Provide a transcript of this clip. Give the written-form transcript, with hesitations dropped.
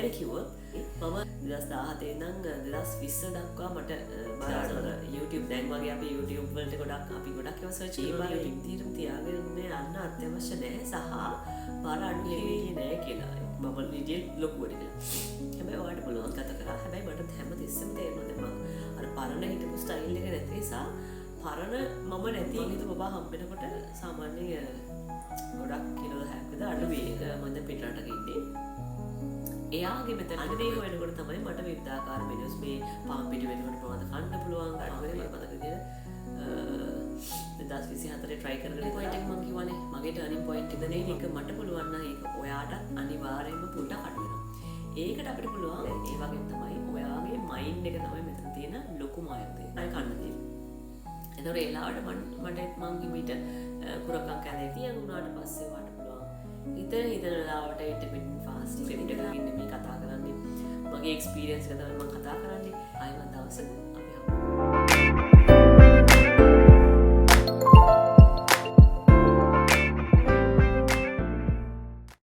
ගැන කිව්වොත් මම 2017 ඉඳන් 2020 දක්වා මට බලන්න YouTube දැන් වගේ අපි YouTube වලට ගොඩක් අපි ගොඩක් ඒවා සර්ච් කරනවා YouTube తీරම් තියාගෙන යන්න අත්‍යවශ්‍ය නැහැ සහ බලන්න හේවිලි නැහැ කියලා මම ඩීටේල් ලොකුවට කියලා හැබැයි ඔයාලට පුළුවන් කතා කරා හැබැයි මට හැම තිස්සෙම තේරෙනවා දැන් මම අර පරණ හිටපු ස්ටයිල් එක නැති නිසා පරණ මම නැති හිත බබා හම්බෙනකොට සාමාන්‍ය ගොඩක් කිලෝ 60ක් විතර අඩු වේ මම පිටරටක ඉන්නේ එයාගේ මෙතන අනිවේග වෙනකොට තමයි මට විවිධාකාර මෙනුස් මේ පාන් පිටි වෙනකොට මොනවද කන්න පුළුවන් ගන්නවද මම මතක විදියට 2024 try කරගෙන point එක මම කිව්වනේ මගේ turning point එක නේ ඒක මට පුළුවන් නම් ඒක ඔයාට අනිවාර්යයෙන්ම පුඩ අඩු වෙනවා ඒකට අපිට පුළුවන් ඒ වගේම තමයි ඔයාගේ mind එක තමයි මෙතන තියෙන ලොකුම ආයතනය අය කන්න තියෙන්නේ එතකොට ඒ ලාවට මම හිමිට කුරකම් කැලේ තියන් උනාට පස්සේ වාට පුළුවන් හිතන ලාවට intermittent fasting එකට ඉන්නේ මේ කතා කරන්නේ මගේ experience එක තමයි මම කතා කරන්නේ ආයෙත් දවසක අපි